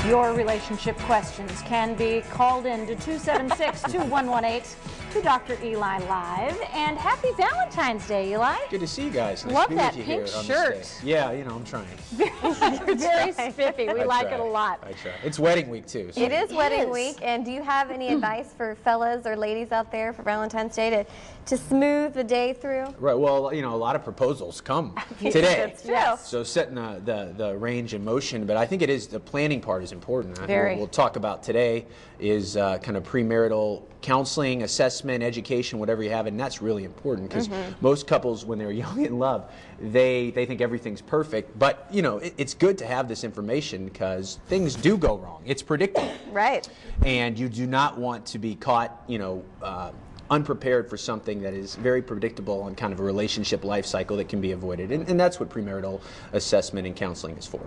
Your relationship questions can be called in to 276-2118 to Dr. Eli Live. And happy Valentine's Day, Eli. Good to see you guys. Nice Love to that meet you pink here on shirt. this day. Yeah, you know, I'm trying. Very spiffy. We like it a lot. I try. It's wedding week, too. So. It is wedding week, and do you have any advice for fellas or ladies out there for Valentine's Day to smooth the day through? Right, well, you know, a lot of proposals come today. That's true. So setting the range in motion, but I think it is, the planning part is important. Very. We'll talk about today is kind of premarital counseling, assessment, education, whatever you have, and that's really important because most couples, when they're young in love, they think everything's perfect, but you know, it's good to have this information because things do go wrong. It's predictable. Right. And you do not want to be caught, you know, unprepared for something that is very predictable on kind of a relationship life cycle that can be avoided. And that's what premarital assessment and counseling is for.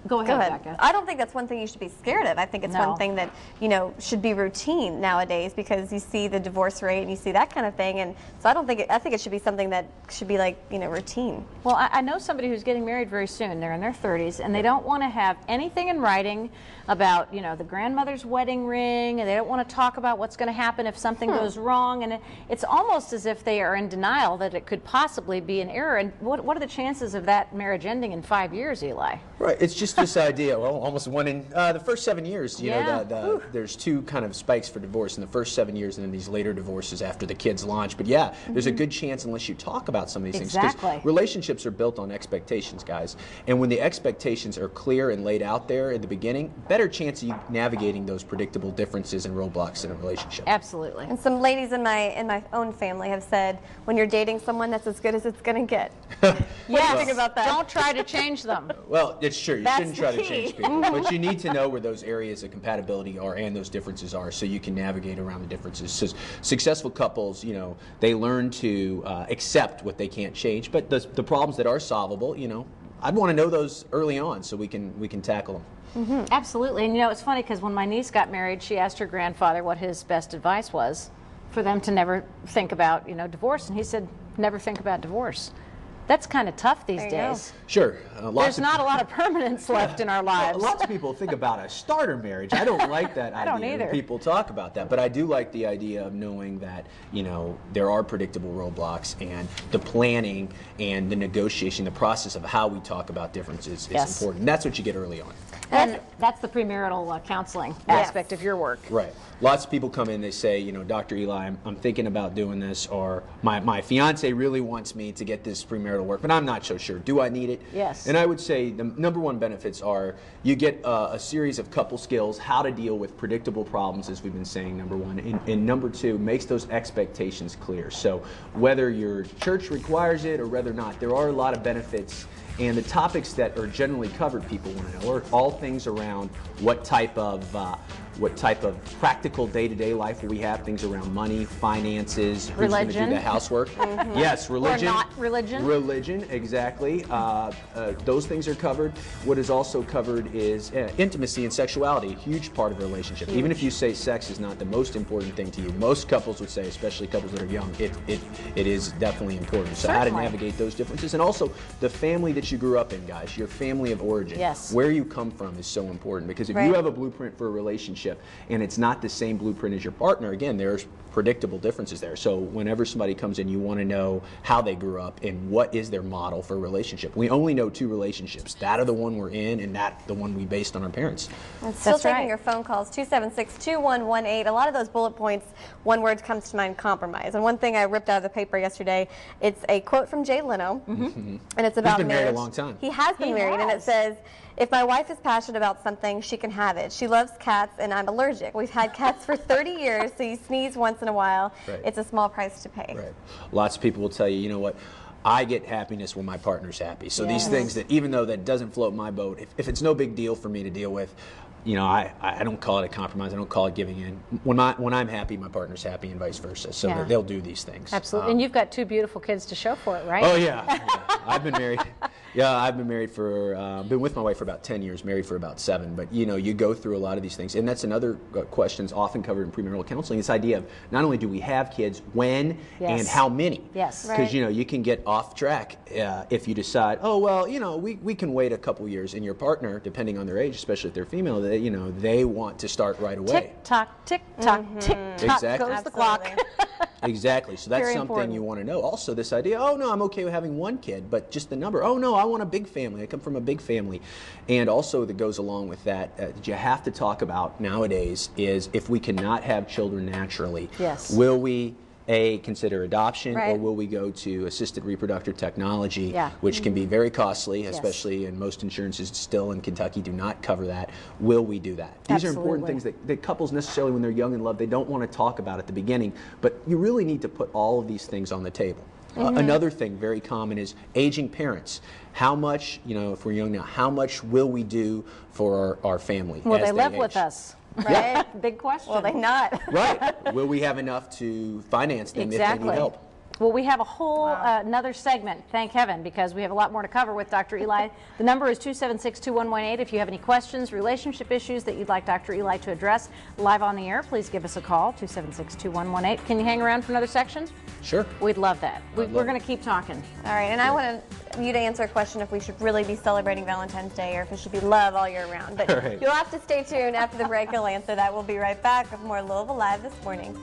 Go ahead, Becca. I don't think that's one thing you should be scared of. I think it's No. one thing that, you know, should be routine nowadays because you see the divorce rate and you see that kind of thing. And so I think it should be something that should be like, you know, routine. Well, I know somebody who's getting married very soon. They're in their 30s, and they don't want to have anything in writing about, you know, the grandmother's wedding ring, and they don't want to talk about what's going to happen if something goes wrong. And it's almost as if they are in denial that it could possibly be an error. And what are the chances of that marriage ending in 5 years, Eli? Right, it's just this idea, well, almost one in the first 7 years, you know, there's two kind of spikes for divorce in the first 7 years and then these later divorces after the kids launch. But yeah, there's a good chance unless you talk about some of these things. Exactly. Because relationships are built on expectations, guys. And when the expectations are clear and laid out there at the beginning, better chance of you navigating those predictable differences and roadblocks in a relationship. Absolutely. And some ladies in my own family have said, when you're dating someone, that's as good as it's going to get. What do you think about that? Don't try to change them. Well, it's true. You That's shouldn't try the to key. change people. But you need to know where those areas of compatibility are and those differences are so you can navigate around the differences. So successful couples, you know, they learn to accept what they can't change. But the problems that are solvable, you know, I'd want to know those early on so we can tackle them. Absolutely. And you know, it's funny because when my niece got married, she asked her grandfather what his best advice was for them to never think about, you know, divorce. And he said, never think about divorce. That's kind of tough these days. Sure. There's not a lot of permanence left in our lives. Lots of people think about a starter marriage. I don't like that idea. I don't either. When people talk about that, but I do like the idea of knowing that, you know, there are predictable roadblocks and the planning and the negotiation, the process of how we talk about differences is important. That's what you get early on. And that's the premarital counseling aspect of your work. Right. Lots of people come in, they say, you know, Dr. Eli, I'm thinking about doing this, or my fiance really wants me to get this premarital work, but I'm not so sure. Do I need it? Yes. And I would say the number one benefits are you get a series of couple skills, how to deal with predictable problems, as we've been saying, number one. And number two, makes those expectations clear. So whether your church requires it or whether not, there are a lot of benefits. And the topics that are generally covered, people want to know, are all things around what type of practical day-to-day life will we have, things around money, finances, who's going to do the housework. Yes, religion. Or not religion. Religion, exactly. Those things are covered. What is also covered is intimacy and sexuality, a huge part of a relationship. Even if you say sex is not the most important thing to you, most couples would say, especially couples that are young, it is definitely important. So how to navigate those differences. And also the family that you grew up in, guys, your family of origin. Yes. Where you come from is so important because if you have a blueprint for a relationship and it's not the same blueprint as your partner, again, there's predictable differences there. So whenever somebody comes in, you want to know how they grew up and what is their model for a relationship. We only know two relationships, that of the one we're in and that the one we based on our parents. And still taking your phone calls, 276-2118. A lot of those bullet points, one word comes to mind, compromise. And one thing I ripped out of the paper yesterday, it's a quote from Jay Leno, and it's about He's been marriage. married a long time. He has been married, and it says, if my wife is passionate about something, she can have it. She loves cats, and I'm allergic. We've had cats for 30 years, so you sneeze once in a while. Right. It's a small price to pay. Right. Lots of people will tell you, you know what, I get happiness when my partner's happy. So these things that, even though that doesn't float my boat, if it's no big deal for me to deal with, you know, I don't call it a compromise. I don't call it giving in. When I'm happy, my partner's happy, and vice versa. So they'll do these things. Absolutely. And you've got two beautiful kids to show for it, right? Oh yeah. I've been married. Yeah, I've been married for, been with my wife for about 10 years, married for about 7. But you know, you go through a lot of these things, and that's another questions often covered in premarital counseling. This idea of not only do we have kids, when and how many. Yes. Because you know, you can get off track if you decide, oh well, you know, we can wait a couple years, and your partner, depending on their age, especially if they're female, you know, they want to start right away. Tick tock, tick tock, tick tock Exactly. goes the clock. Exactly. So that's Very something important. you want to know. Also, this idea, oh no, I'm okay with having one kid, but just the number. Oh no, I want a big family. I come from a big family. And also that goes along with that, that you have to talk about nowadays is if we cannot have children naturally, Yes. will we consider adoption, or Right. will we go to assisted reproductive technology, Yeah. which can be very costly, especially in most insurances still in Kentucky do not cover that. Will we do that? These are important Absolutely. things that couples necessarily when they're young in love, they don't want to talk about at the beginning, but you really need to put all of these things on the table. Another thing very common is aging parents. How much, you know, if we're young now, how much will we do for our family? Will as they live with age? us? Right? Big question. Well, they not. Right. Will we have enough to finance them if they Exactly. need help? Well, we have a whole another segment, thank heaven, because we have a lot more to cover with Dr. Eli. The number is 276-2118. If you have any questions, relationship issues that you'd like Dr. Eli to address live on the air, please give us a call, 276-2118. Can you hang around for another section? Sure. We'd love that. We're love going to keep talking. All right, and I want you to answer a question if we should really be celebrating Valentine's Day or if it should be love all year round. But All right. you'll have to stay tuned. After the break, you'll answer that. We'll be right back with more Louisville Live this morning.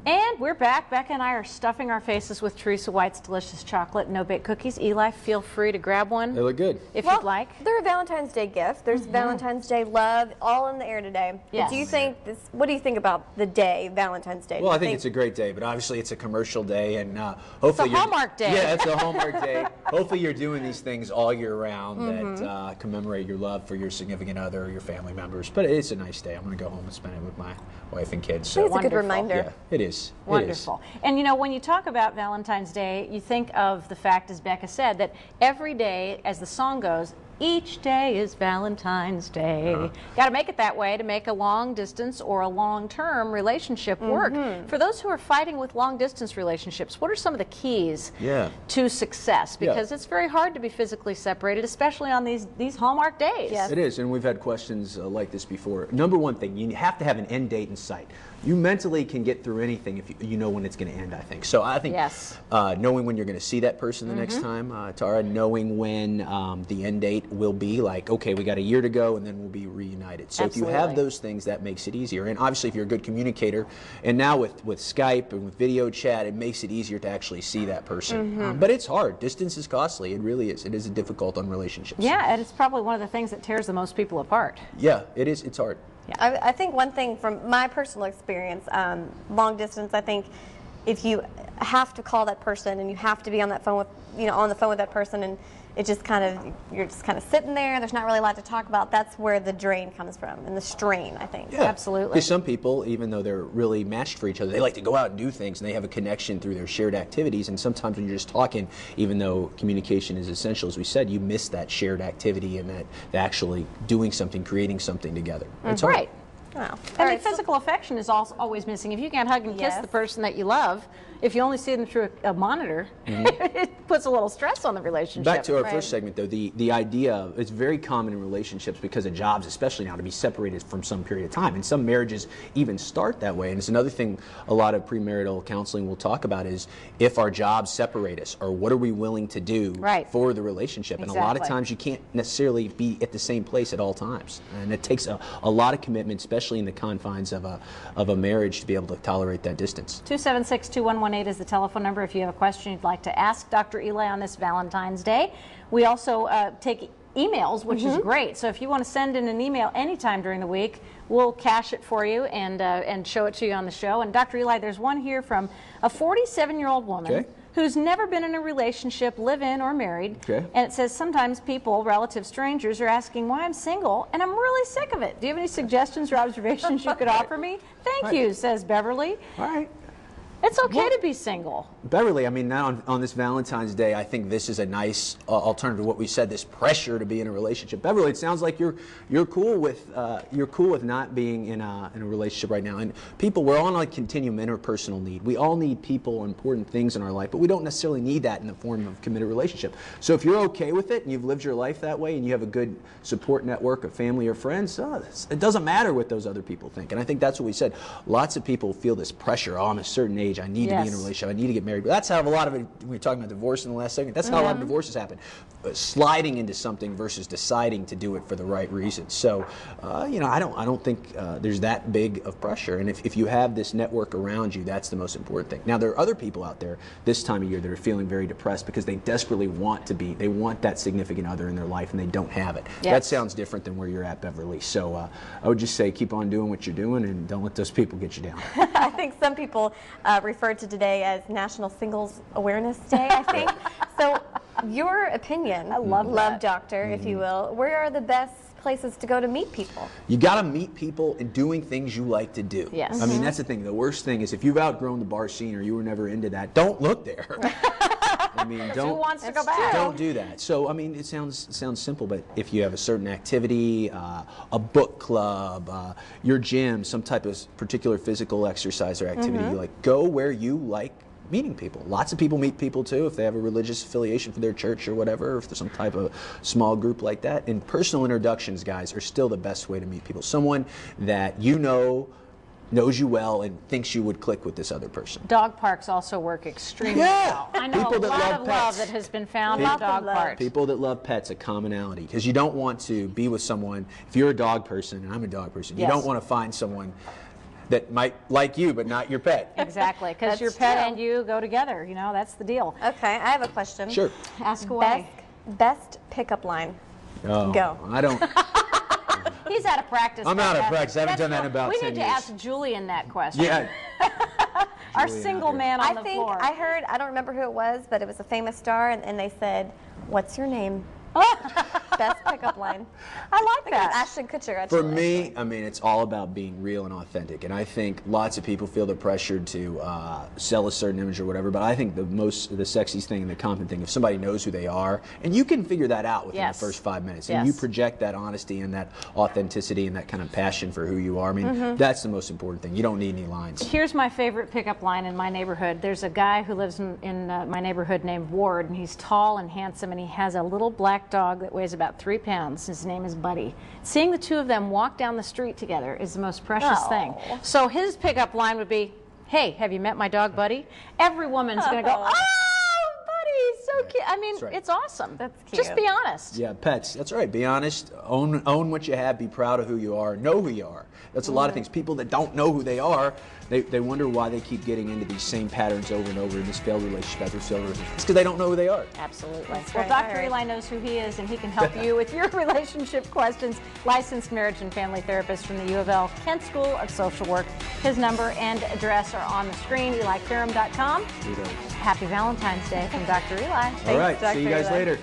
And we're back. Becca and I are stuffing our faces with Teresa White's delicious chocolate no-bake cookies. Eli, feel free to grab one They look good. if you'd like. They're a Valentine's Day gift. There's Valentine's Day love, all in the air today. But Yes. do you think this? What do you think about the day, Valentine's Day? Do Well, you I think it's a great day, but obviously it's a commercial day, and hopefully It's a Hallmark day. Yeah, it's a Hallmark day. Hopefully you're doing these things all year round that commemorate your love for your significant other or your family members. But it's a nice day. I'm going to go home and spend it with my wife and kids. I think it's a good Wonderful. reminder. yeah, it is. It is. Wonderful. And you know, when you talk about Valentine's Day, you think of the fact, as Becca said, that every day, as the song goes, each day is Valentine's Day. Got to make it that way to make a long distance or a long-term relationship work. For those who are fighting with long-distance relationships, what are some of the keys Yeah. to success? Yeah. Because it's very hard to be physically separated, especially on these Hallmark days. Yes. It is, and we've had questions like this before. Number one thing, you have to have an end date in sight. You mentally can get through anything if you know when it's going to end, I think. So I think Yes. knowing when you're going to see that person the next time, Tara, knowing when the end date will be, like, okay, we got a year to go and then we'll be reunited. So if you have Absolutely. those things, that makes it easier. And obviously if you're a good communicator, and now with Skype and with video chat, it makes it easier to actually see that person. But it's hard. Distance is costly. It really is. It is difficult on relationships. Yeah, and it's probably one of the things that tears the most people apart. Yeah, it is. It's hard. I think one thing from my personal experience, long distance, I think if you have to call that person and you have to be on that phone with, on the phone with that person, and it just you're just kind of sitting there, there's not really a lot to talk about, that's where the drain comes from and the strain, I think. Yeah, Absolutely. Because some people, even though they're really matched for each other, they like to go out and do things, and they have a connection through their shared activities. And sometimes when you're just talking, even though communication is essential, as we said, you miss that shared activity and that actually doing something, creating something together. It's hard. Right. Wow. And the physical affection is also always missing. If you can't hug and kiss Yes. the person that you love, if you only see them through a monitor, it puts a little stress on the relationship. Back to our Right. first segment, though, the idea, it's very common in relationships because of jobs, especially now, to be separated from some period of time. And some marriages even start that way. And it's another thing a lot of premarital counseling will talk about is if our jobs separate us, or what are we willing to do Right. for the relationship. And a lot of Exactly. times you can't necessarily be at the same place at all times. And it takes a lot of commitment, especially in the confines of a marriage, to be able to tolerate that distance. 276-2118 is the telephone number if you have a question you'd like to ask Dr. Eli on this Valentine's Day. We also take emails, which is great. So if you want to send in an email anytime during the week, we'll cache it for you and show it to you on the show. And Dr. Eli, there's one here from a 47-year-old woman Okay. who's never been in a relationship, live-in or married. Okay. And it says sometimes people, relative strangers, are asking why I'm single, and I'm really sick of it. Do you have any suggestions or observations you could offer me? Thank you, says Beverly. All right. It's okay to be single. Beverly, I mean, now on this Valentine's Day, I think this is a nice alternative to what we said, this pressure to be in a relationship. Beverly, it sounds like you're cool with not being in a relationship right now. And people, we're all on a continuum interpersonal need. We all need people, important things in our life, but we don't necessarily need that in the form of committed relationship. So if you're okay with it and you've lived your life that way and you have a good support network of family or friends, it doesn't matter what those other people think. And I think that's what we said. Lots of people feel this pressure. Oh, I'm a certain age. age. I need to be in a relationship. I need to get married. But that's how a lot of it, we were talking about divorce in the last segment, that's how a lot of divorces happen. Sliding into something versus deciding to do it for the right reasons. So, you know, I don't think there's that big of pressure. And if you have this network around you, that's the most important thing. Now, there are other people out there this time of year that are feeling very depressed because they desperately want they want that significant other in their life and they don't have it. That sounds different than where you're at, Beverly. So I would just say keep on doing what you're doing and don't let those people get you down. I think some people refer to today as National Singles Awareness Day, I think. So your opinion, I love doctor, if you will, where are the best places to go to meet people? You got to meet people and doing things you like to do. Yes. I mean, that's the thing. The worst thing is if you've outgrown the bar scene or you were never into that, don't look there. I mean, Who wants to go back? Don't do that. So, I mean, it sounds simple, but if you have a certain activity, a book club, your gym, some type of particular physical exercise or activity, you like, go where you like meeting people. Lots of people meet people too if they have a religious affiliation for their church or whatever, or if there's some type of small group like that. And personal introductions, guys, are still the best way to meet people. Someone that you know knows you well and thinks you would click with this other person. Dog parks also work extremely well. I know People a that lot love of pets. love that has been found in dog parks. People that love pets, a commonality, because you don't want to be with someone, if you're a dog person and I'm a dog person, you don't want to find someone that might like you but not your pet. Exactly, because your pet and you go together. You know, that's the deal. Okay, I have a question. Sure. Ask away. Best pickup line. Oh, Go. I don't. He's out of practice. I'm out of practice. I haven't That's done that in cool. about 10 We need to years. ask Julian that question. Yeah. Our Julian single out here. man on I the think floor. I heard, I don't remember who it was, but it was a famous star, and they said, "What's your name?" Best pickup line. I like that. Ashton Kutcher, actually. For me, I mean, it's all about being real and authentic. And I think lots of people feel the pressure to sell a certain image or whatever. But I think the sexiest thing and the confident thing, if somebody knows who they are, and you can figure that out within the first 5 minutes, and you project that honesty and that authenticity and that kind of passion for who you are. I mean, that's the most important thing. You don't need any lines. Here's my favorite pickup line in my neighborhood. There's a guy who lives in my neighborhood named Ward, and he's tall and handsome, and he has a little black dog that weighs about 3 pounds. His name is Buddy. Seeing the two of them walk down the street together is the most precious thing. So his pickup line would be, "Hey, have you met my dog Buddy?" Every woman's going to go, "Oh, Buddy, so cute." I mean, it's awesome. That's cute. Just be honest. Yeah, pets. That's right. Be honest. Own what you have. Be proud of who you are. Know who you are. That's a lot of things. People that don't know who they are, they wonder why they keep getting into these same patterns over and over in this failed relationship after failed relationship. It's because they don't know who they are. Absolutely. That's Well, right. Dr. Eli knows who he is, and he can help you with your relationship questions. Licensed marriage and family therapist from the U of L Kent School of Social Work. His number and address are on the screen, EliKaram.com. Happy Valentine's Day from Dr. Eli. All right. Dr. See you guys Eli. later.